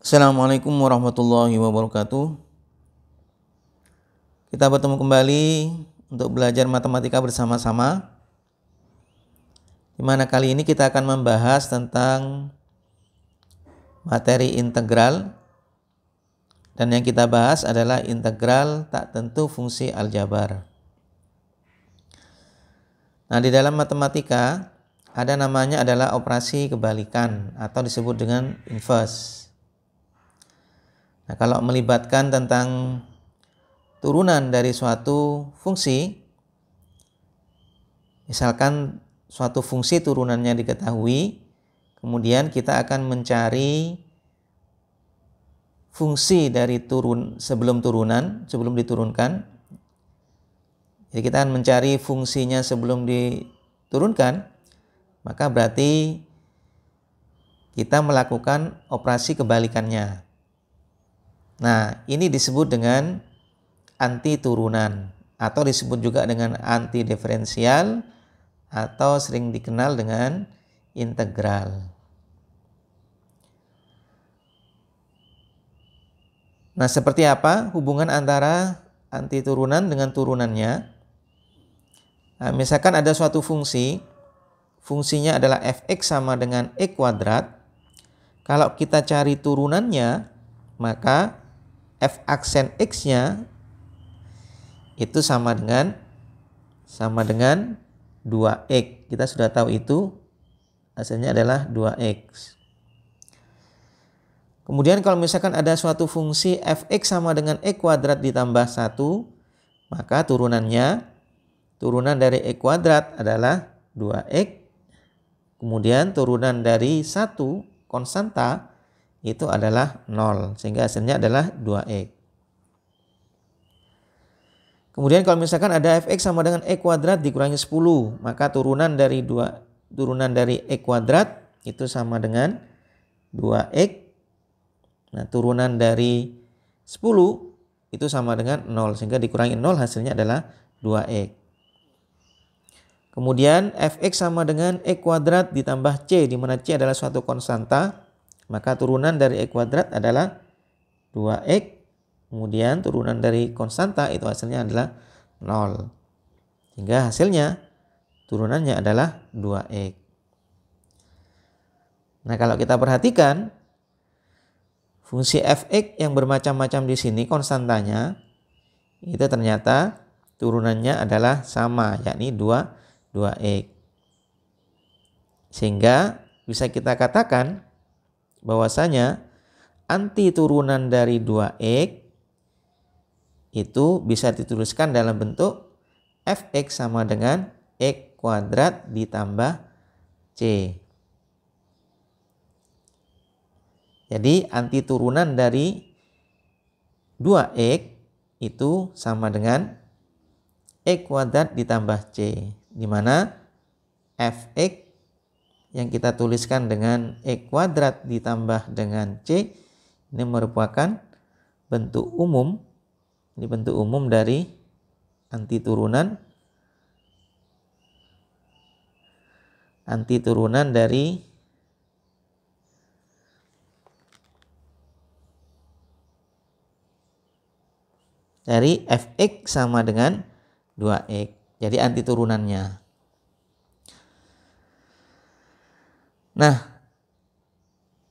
Assalamualaikum warahmatullahi wabarakatuh. Kita bertemu kembali untuk belajar matematika bersama-sama. Di mana kali ini kita akan membahas tentang materi integral. Dan yang kita bahas adalah integral tak tentu fungsi aljabar. Nah, di dalam matematika ada namanya adalah operasi kebalikan atau disebut dengan inverse. Nah, kalau melibatkan tentang turunan dari suatu fungsi, misalkan suatu fungsi turunannya diketahui, kemudian kita akan mencari fungsi dari sebelum diturunkan. Jadi kita akan mencari fungsinya sebelum diturunkan, maka berarti kita melakukan operasi kebalikannya. Nah, ini disebut dengan anti turunan atau disebut juga dengan anti diferensial atau sering dikenal dengan integral. Nah, seperti apa hubungan antara anti turunan dengan turunannya? Nah, misalkan ada suatu fungsinya adalah fx sama dengan e kuadrat. Kalau kita cari turunannya, maka f aksen x-nya itu sama dengan 2x. Kita sudah tahu itu hasilnya adalah 2x. Kemudian kalau misalkan ada suatu fungsi fx sama dengan e kuadrat ditambah 1, maka turunan dari e kuadrat adalah 2x. Kemudian turunan dari 1 konstanta itu adalah 0, sehingga hasilnya adalah 2x. Kemudian kalau misalkan ada fx sama dengan e kuadrat dikurangi 10, maka turunan dari e kuadrat itu sama dengan 2x. Nah, turunan dari 10 itu sama dengan 0, sehingga dikurangi 0 hasilnya adalah 2x. Kemudian fx sama dengan e kuadrat ditambah c, di mana c adalah suatu konstanta, maka turunan dari e kuadrat adalah 2x. Kemudian turunan dari konstanta itu hasilnya adalah 0. Sehingga hasilnya turunannya adalah 2x. Nah, kalau kita perhatikan fungsi fx yang bermacam-macam di sini konstantanya itu ternyata turunannya adalah sama, yakni 2x. Sehingga bisa kita katakan bahwasanya anti turunan dari 2x itu bisa dituliskan dalam bentuk fx sama dengan e kuadrat ditambah c. Jadi anti turunan dari 2x itu sama dengan e kuadrat ditambah c, di mana fx yang kita tuliskan dengan e kuadrat ditambah dengan c ini merupakan bentuk umum. Ini bentuk umum dari anti turunan dari fx sama dengan 2x. Jadi anti turunannya. Nah,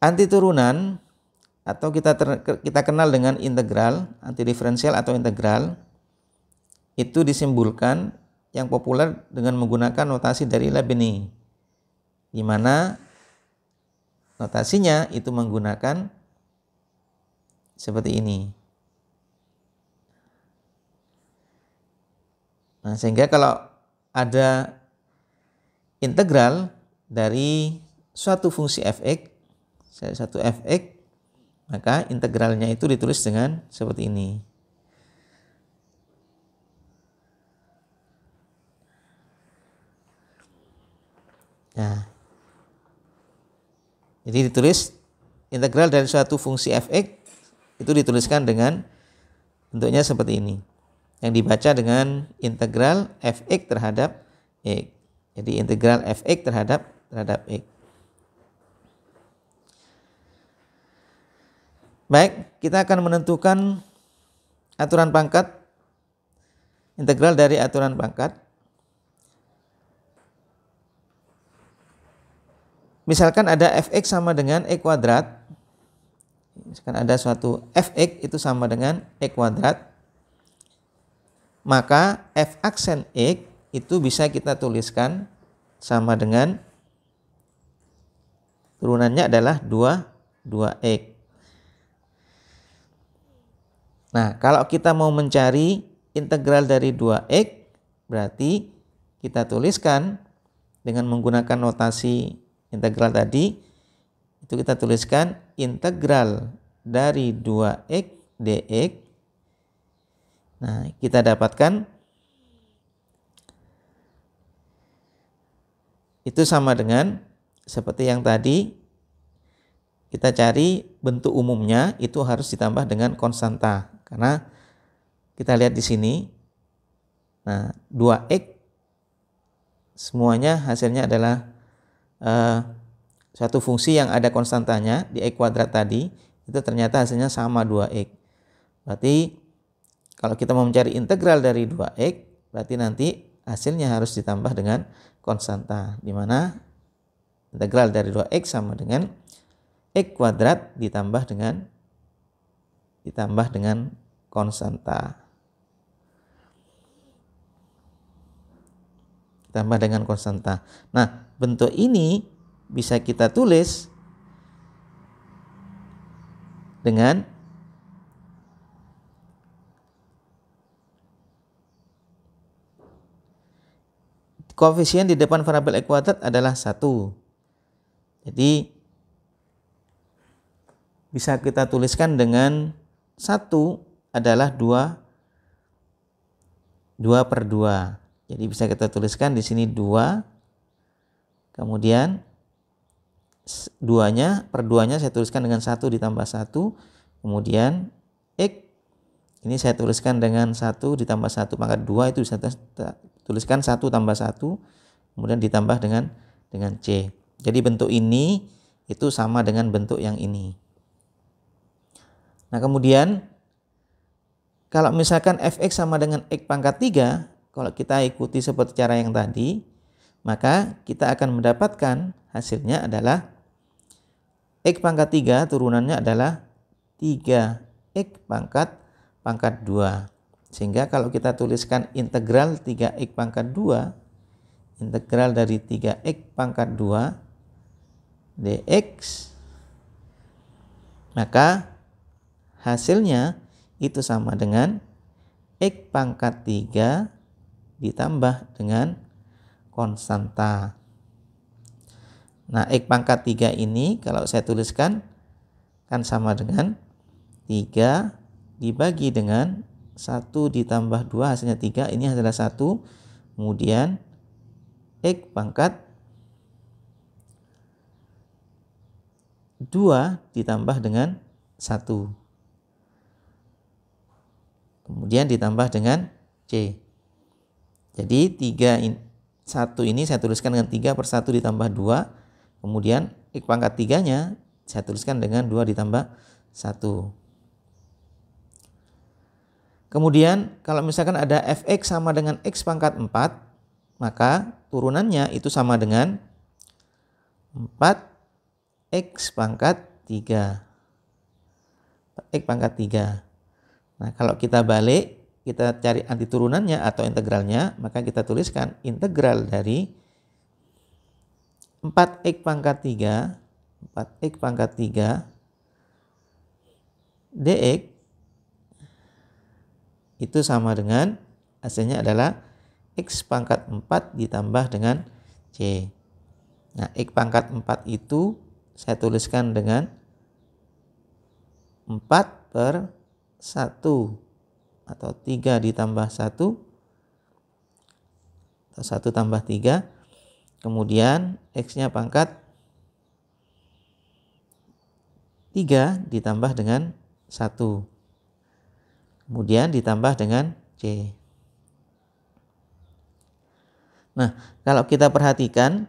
anti turunan atau kita kenal dengan integral, anti diferensial atau integral, itu disimbolkan yang populer dengan menggunakan notasi dari Leibniz, di mana notasinya itu menggunakan seperti ini. Nah, sehingga kalau ada integral dari suatu fungsi fx, maka integralnya itu ditulis dengan seperti ini. Nah, jadi ditulis integral dari suatu fungsi fx itu dituliskan dengan bentuknya seperti ini, yang dibaca dengan integral fx terhadap x. Jadi integral fx terhadap x. Baik, kita akan menentukan aturan pangkat, integral dari aturan pangkat. Misalkan ada fx sama dengan e kuadrat. Misalkan ada suatu fx itu sama dengan e kuadrat. Maka f aksen x itu bisa kita tuliskan sama dengan turunannya adalah 2x. Nah, kalau kita mau mencari integral dari 2x, berarti kita tuliskan dengan menggunakan notasi integral tadi, itu kita tuliskan integral dari 2x dx. Nah, kita dapatkan itu sama dengan seperti yang tadi kita cari bentuk umumnya itu harus ditambah dengan konstanta. Karena kita lihat di sini, nah 2x semuanya hasilnya adalah suatu fungsi yang ada konstantanya di x kuadrat tadi, itu ternyata hasilnya sama 2x. Berarti kalau kita mau mencari integral dari 2x, berarti nanti hasilnya harus ditambah dengan konstanta, di mana integral dari 2x sama dengan x kuadrat ditambah dengan konstanta. Ditambah dengan konstanta. Nah, bentuk ini bisa kita tulis dengan koefisien di depan variabel x kuadrat adalah 1. Jadi bisa kita tuliskan dengan 1 adalah 2 per 2. Jadi bisa kita tuliskan di sini 2, kemudian 2-nya per 2-nya saya tuliskan dengan 1 ditambah 1, kemudian x ini saya tuliskan dengan 1 ditambah 1 pangkat 2, itu bisa tuliskan 1 tambah 1, kemudian ditambah dengan c. Jadi bentuk ini itu sama dengan bentuk yang ini. Nah, kemudian kalau misalkan fx sama dengan x pangkat 3, kalau kita ikuti seperti cara yang tadi, maka kita akan mendapatkan hasilnya adalah x pangkat 3 turunannya adalah 3x pangkat 2. Sehingga kalau kita tuliskan integral 3x pangkat 2, integral dari 3x pangkat 2 dx, maka hasilnya itu sama dengan x pangkat 3 ditambah dengan konstanta. Nah, x pangkat 3 ini kalau saya tuliskan kan sama dengan 3 dibagi dengan 1 ditambah 2 hasilnya 3, ini adalah 1. Kemudian x pangkat 2 ditambah dengan 1. Kemudian ditambah dengan c. Jadi 1 ini saya tuliskan dengan 3 per 1 ditambah 2. Kemudian x pangkat 3-nya saya tuliskan dengan 2 ditambah 1. Kemudian kalau misalkan ada fx sama dengan x pangkat 4, maka turunannya itu sama dengan 4x pangkat 3. X pangkat 3. Nah, kalau kita balik, kita cari anti turunannya atau integralnya, maka kita tuliskan integral dari 4x pangkat 3 dx itu sama dengan hasilnya adalah x pangkat 4 ditambah dengan c. Nah, x pangkat 4 itu saya tuliskan dengan 4 per 1 atau 3 ditambah 1 atau 1 tambah 3, kemudian x-nya pangkat 3 ditambah dengan 1, kemudian ditambah dengan c. Nah, kalau kita perhatikan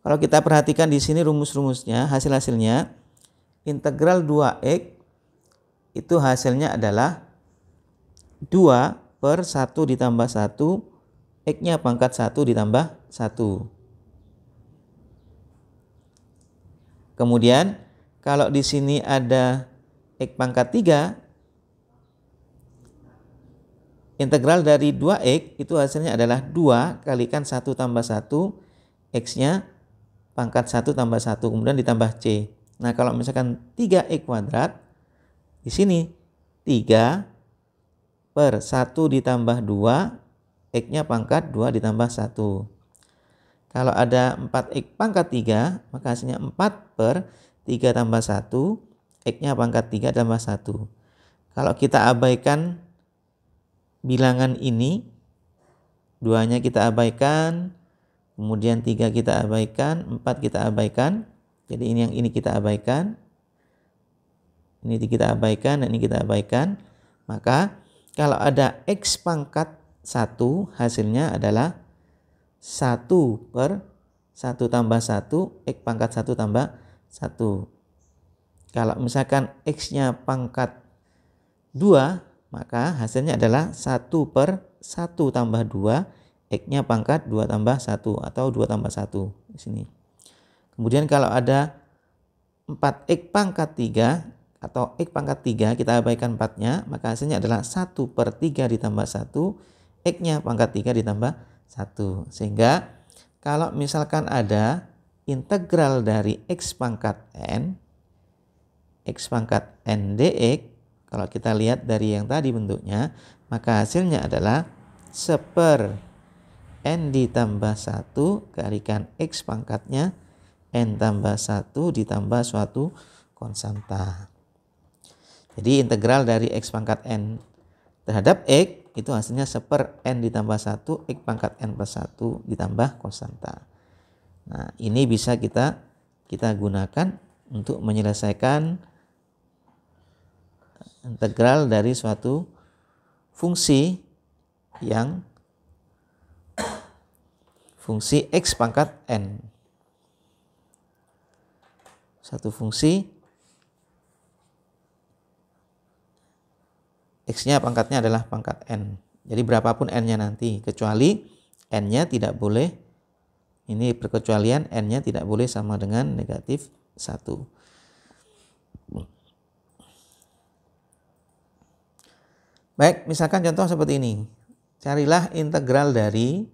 Kalau kita perhatikan di sini rumus-rumusnya, hasil-hasilnya, integral 2x itu hasilnya adalah 2 per 1 ditambah 1, x-nya pangkat 1 ditambah 1. Kemudian kalau di sini ada x pangkat 3, integral dari 2x itu hasilnya adalah 2 kalikan 1 tambah 1, x-nya pangkat 1 tambah 1, kemudian ditambah c. Nah, kalau misalkan 3x kuadrat, di sini 3 per 1 ditambah 2, x-nya pangkat 2 ditambah 1. Kalau ada 4x pangkat 3, maka hasilnya 4 per 3 tambah 1, x-nya pangkat 3 tambah 1. Kalau kita abaikan bilangan ini, 2-nya kita abaikan, kemudian 3 kita abaikan, 4 kita abaikan. Jadi ini kita abaikan. Ini kita abaikan dan ini kita abaikan. Maka kalau ada x pangkat 1, hasilnya adalah 1 per 1 tambah 1, x pangkat 1 tambah 1. Kalau misalkan x-nya pangkat 2, maka hasilnya adalah 1 per 1 tambah 2, x-nya pangkat 2 tambah 1 atau 2 tambah 1 di sini. Kemudian kalau ada 4x pangkat 3 atau x pangkat 3, kita abaikan 4-nya, maka hasilnya adalah 1 per 3 ditambah 1, x-nya pangkat 3 ditambah 1. Sehingga kalau misalkan ada integral dari x pangkat n dx, kalau kita lihat dari yang tadi bentuknya, maka hasilnya adalah 1/n ditambah 1 kalikan x pangkatnya n tambah 1 ditambah suatu konstanta. Jadi integral dari x pangkat n terhadap x itu hasilnya 1/n ditambah 1, x pangkat n plus 1 ditambah konstanta. Nah, ini bisa kita gunakan untuk menyelesaikan integral dari suatu fungsi yang fungsi x pangkat n. Satu fungsi x-nya pangkatnya adalah pangkat n. Jadi berapapun n-nya nanti, kecuali n-nya tidak boleh, ini perkecualian, n-nya tidak boleh sama dengan negatif 1. Baik, misalkan contoh seperti ini. Carilah integral dari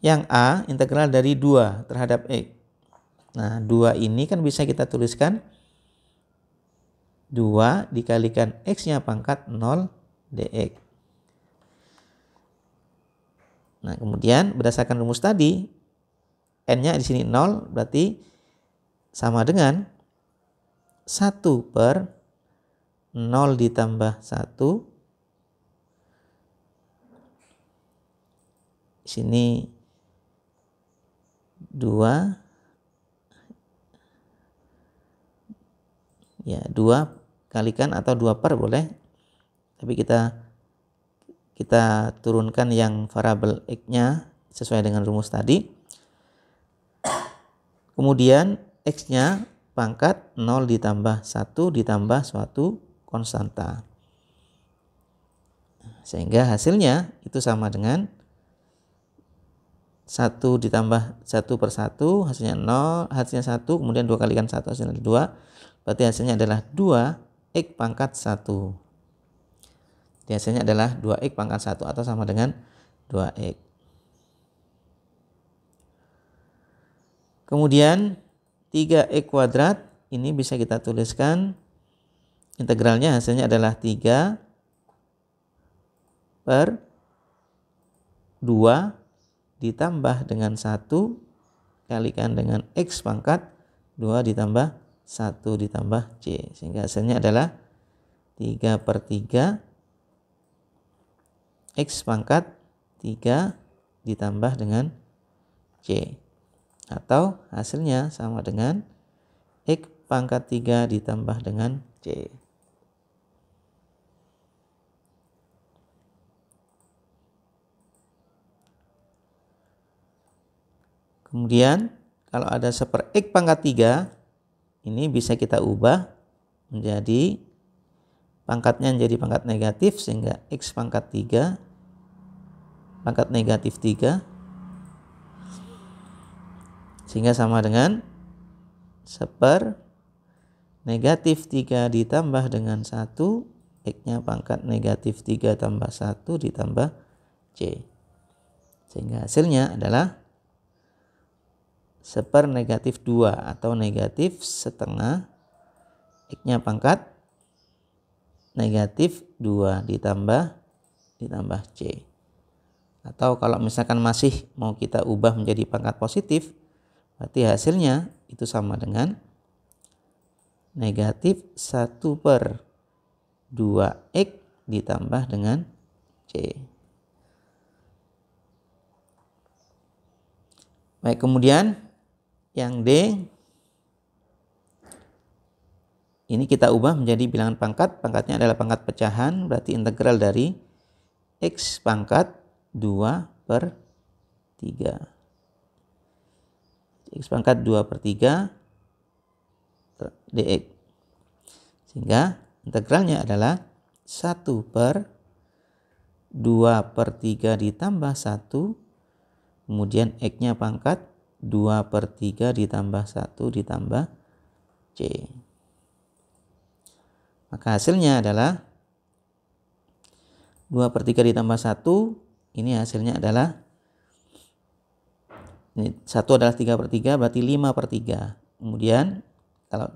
yang A, integral dari 2 terhadap x. Nah, 2 ini kan bisa kita tuliskan 2 dikalikan x-nya pangkat 0 dx. Nah, kemudian berdasarkan rumus tadi, n-nya di sini 0, berarti sama dengan 1 per 0 ditambah 1. Di sini 2. Ya, 2 kalikan atau 2 per boleh. Tapi kita turunkan yang variabel x-nya sesuai dengan rumus tadi. Kemudian x-nya pangkat 0 ditambah 1 ditambah suatu konstanta. Sehingga hasilnya itu sama dengan 1 ditambah 1 per 1, hasilnya 0, hasilnya 1, kemudian 2 kalikan 1 hasilnya 2. Berarti hasilnya adalah 2x pangkat 1. Jadi hasilnya adalah 2x pangkat 1 atau sama dengan 2x. Kemudian 3x kuadrat ini bisa kita tuliskan integralnya hasilnya adalah 3 per 2 ditambah dengan 1 kalikan dengan x pangkat 2 ditambah 1 ditambah c. Sehingga hasilnya adalah 3 per 3 x pangkat 3 ditambah dengan c. Atau hasilnya sama dengan x pangkat 3 ditambah dengan c. Kemudian kalau ada 1/x pangkat 3, ini bisa kita ubah menjadi pangkatnya menjadi pangkat negatif, sehingga x pangkat 3 pangkat negatif 3, sehingga sama dengan 1/negatif 3 ditambah dengan 1, x-nya pangkat negatif 3 tambah 1 ditambah c. Sehingga hasilnya adalah 1/negatif 2 atau negatif setengah x-nya pangkat negatif 2 ditambah c. Atau kalau misalkan masih mau kita ubah menjadi pangkat positif, berarti hasilnya itu sama dengan negatif 1/2x ditambah dengan c. Baik, kemudian yang D ini kita ubah menjadi bilangan pangkat. Pangkatnya adalah pangkat pecahan, berarti integral dari x pangkat 2/3. X pangkat 2/3 dx. Sehingga integralnya adalah 1/2/3 ditambah 1, kemudian x-nya pangkat 2/3 ditambah 1 ditambah c. Maka hasilnya adalah 2/3 ditambah 1, ini hasilnya adalah, ini 1 adalah 3/3, berarti 5/3. Kemudian kalau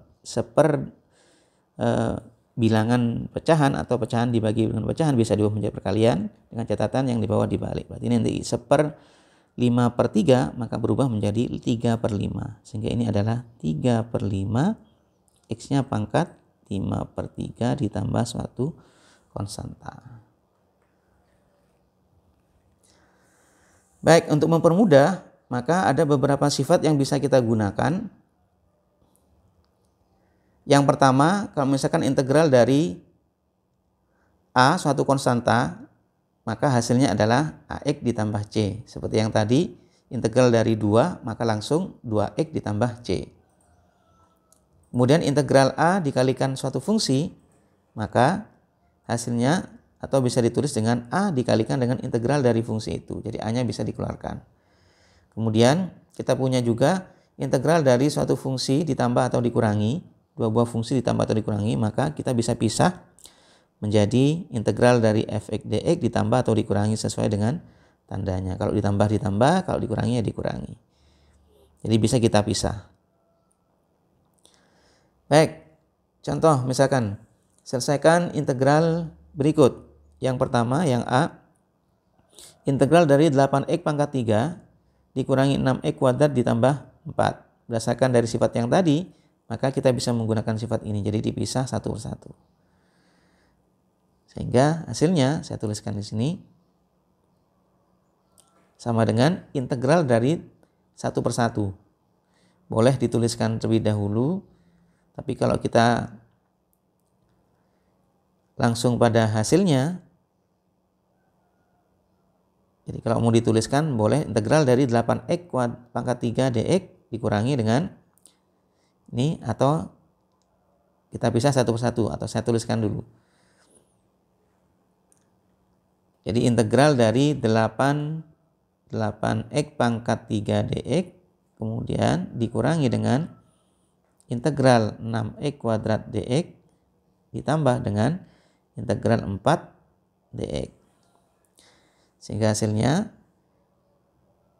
bilangan pecahan atau pecahan dibagi dengan pecahan bisa diubah menjadi perkalian dengan catatan yang di bawah dibalik. Berarti nanti 1/5/3 maka berubah menjadi 3/5. Sehingga ini adalah 3/5, x-nya pangkat 5/3 ditambah suatu konstanta. Baik, untuk mempermudah, maka ada beberapa sifat yang bisa kita gunakan. Yang pertama, kalau misalkan integral dari A suatu konstanta, maka hasilnya adalah AX ditambah C. Seperti yang tadi, integral dari 2, maka langsung 2X ditambah C. Kemudian integral A dikalikan suatu fungsi, maka hasilnya atau bisa ditulis dengan A dikalikan dengan integral dari fungsi itu. Jadi A-nya bisa dikeluarkan. Kemudian kita punya juga integral dari suatu fungsi ditambah atau dikurangi, dua buah fungsi ditambah atau dikurangi, maka kita bisa pisah menjadi integral dari fx dx ditambah atau dikurangi sesuai dengan tandanya. Kalau ditambah, kalau dikurangi ya dikurangi. Jadi bisa kita pisah. Baik, contoh misalkan selesaikan integral berikut. Yang pertama, yang A, integral dari 8x pangkat 3 dikurangi 6x kuadrat ditambah 4. Berdasarkan dari sifat yang tadi, maka kita bisa menggunakan sifat ini. Jadi dipisah satu persatu. Sehingga hasilnya saya tuliskan di sini sama dengan integral dari satu persatu. Boleh dituliskan terlebih dahulu, tapi kalau kita langsung pada hasilnya, jadi kalau mau dituliskan boleh integral dari 8x pangkat 3 dx dikurangi dengan ini, atau kita pisah satu persatu, atau saya tuliskan dulu. Jadi integral dari 8x pangkat 3 dx kemudian dikurangi dengan integral 6x kuadrat dx ditambah dengan integral 4 dx. Sehingga hasilnya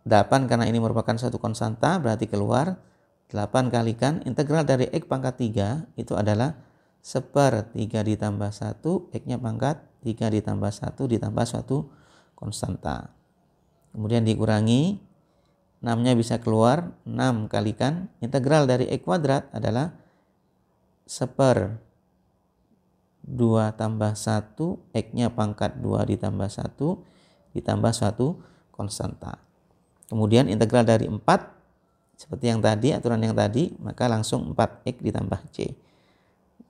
8, karena ini merupakan suatu konstanta, berarti keluar 8 kalikan integral dari x pangkat 3 itu adalah 1/3 ditambah 1, x-nya pangkat 3 ditambah 1 ditambah suatu konstanta. Kemudian dikurangi, 6-nya bisa keluar, 6 kalikan integral dari x kuadrat adalah 1/2 tambah 1, x-nya pangkat 2 ditambah 1 ditambah suatu konstanta. Kemudian integral dari 4, seperti yang tadi, aturan yang tadi, maka langsung 4x ditambah c.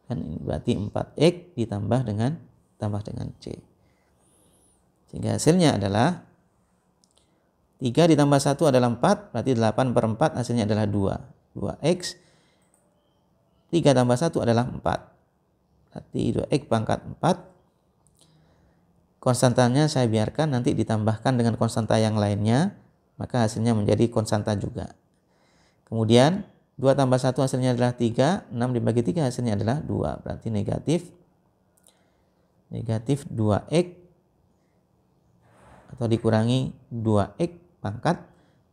Dan ini berarti 4x ditambah dengan c. Sehingga hasilnya adalah 3 ditambah 1 adalah 4, berarti 8 per 4 hasilnya adalah 2. 2x, 3 tambah 1 adalah 4. Berarti 2x pangkat 4. Konstantanya saya biarkan, nanti ditambahkan dengan konstanta yang lainnya, maka hasilnya menjadi konstanta juga. Kemudian 2 tambah 1 hasilnya adalah 3, 6 dibagi 3 hasilnya adalah 2. Berarti negatif 2x atau dikurangi 2x pangkat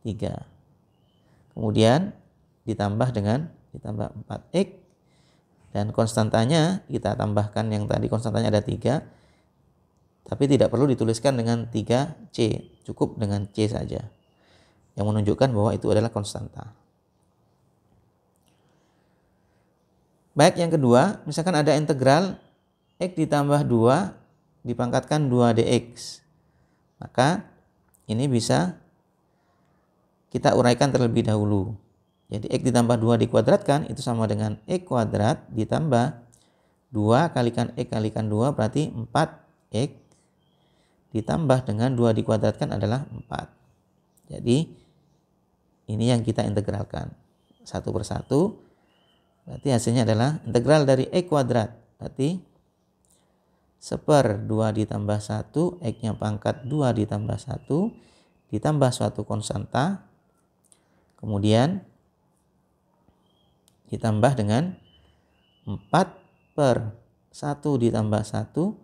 3. Kemudian ditambah 4x dan konstantanya kita tambahkan, yang tadi konstantanya ada 3, tapi tidak perlu dituliskan dengan 3C, cukup dengan C saja, yang menunjukkan bahwa itu adalah konstanta. Baik, yang kedua, misalkan ada integral x ditambah 2 dipangkatkan 2 dx. Maka ini bisa kita uraikan terlebih dahulu. Jadi x ditambah 2 dikuadratkan itu sama dengan x kuadrat ditambah 2 kalikan x kalikan 2, berarti 4x ditambah dengan 2 dikuadratkan adalah 4. Jadi ini yang kita integralkan satu persatu. Berarti hasilnya adalah integral dari x kuadrat. Berarti 1/2 ditambah 1, x-nya pangkat 2 ditambah 1, ditambah suatu konstanta. Kemudian ditambah dengan 4/1 ditambah 1,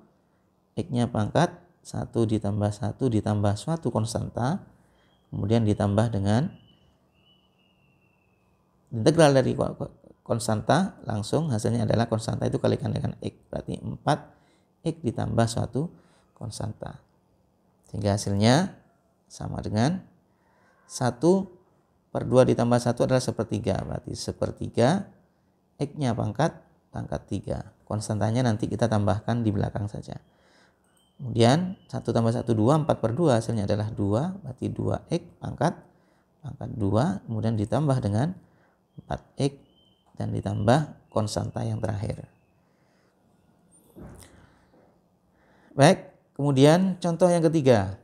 x-nya pangkat 1 ditambah 1 ditambah suatu konstanta. Kemudian ditambah dengan integral dari konstanta, langsung hasilnya adalah konstanta itu kalikan dengan x. Berarti 4x ditambah suatu konstanta. Sehingga hasilnya sama dengan 1/2 ditambah 1 adalah 1/3. Berarti 1/3 x-nya pangkat 3. Konstantanya nanti kita tambahkan di belakang saja. Kemudian 1 tambah 1 2, 4/2 hasilnya adalah 2. Berarti 2x pangkat 2. Kemudian ditambah dengan 4x dan ditambah konstanta yang terakhir. Baik, kemudian contoh yang ketiga.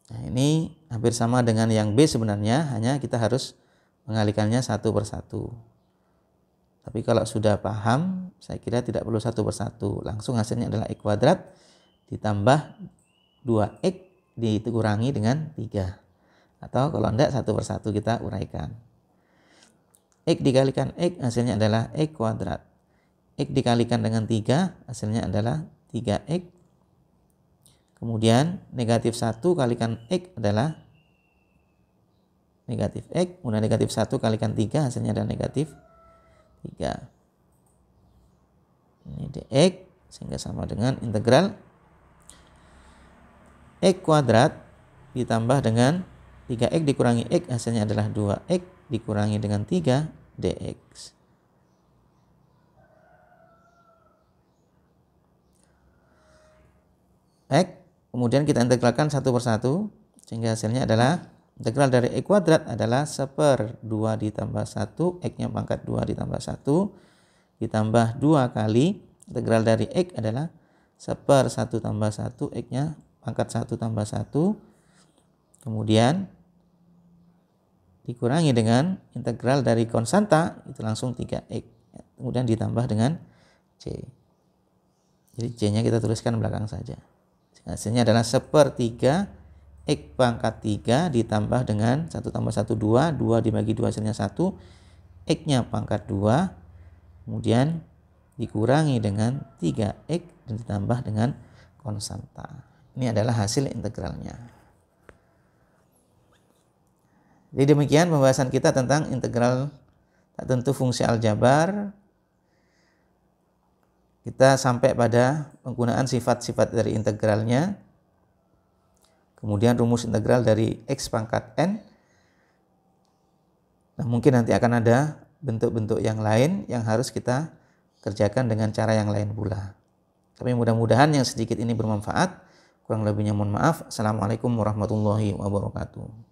Nah, ini hampir sama dengan yang B sebenarnya, hanya kita harus mengalihkannya satu persatu. Tapi kalau sudah paham, saya kira tidak perlu satu persatu. Langsung hasilnya adalah x kuadrat ditambah 2x dikurangi dengan 3. Atau kalau enggak satu persatu kita uraikan. X dikalikan x hasilnya adalah x kuadrat. X dikalikan dengan 3 hasilnya adalah 3x. Kemudian negatif 1 kalikan x adalah negatif x. Kemudian negatif 1 kalikan 3 hasilnya adalah negatif 3. Ini dx sehingga sama dengan integral x kuadrat ditambah dengan 3x dikurangi x hasilnya adalah 2x dikurangi dengan 3 dx. Baik, kemudian kita integralkan satu persatu sehingga hasilnya adalah integral dari x kuadrat adalah 1/2 ditambah 1, x-nya pangkat 2 ditambah 1 ditambah 2 kali integral dari x adalah 1/1 tambah 1, x-nya pangkat 1 tambah 1, kemudian dikurangi dengan integral dari konstanta itu langsung 3x, kemudian ditambah dengan c. Jadi c-nya kita tuliskan belakang saja. Hasilnya adalah 1/3 x pangkat 3 ditambah dengan 1 tambah 1 2, 2 dibagi 2 hasilnya 1, x-nya pangkat 2, kemudian dikurangi dengan 3x dan ditambah dengan konstanta. Ini adalah hasil integralnya. Jadi demikian pembahasan kita tentang integral tak tentu fungsi aljabar. Kita sampai pada penggunaan sifat-sifat dari integralnya. Kemudian rumus integral dari x pangkat n. Nah, mungkin nanti akan ada bentuk-bentuk yang lain yang harus kita kerjakan dengan cara yang lain pula. Tapi mudah-mudahan yang sedikit ini bermanfaat. Kurang lebihnya mohon maaf. Assalamualaikum warahmatullahi wabarakatuh.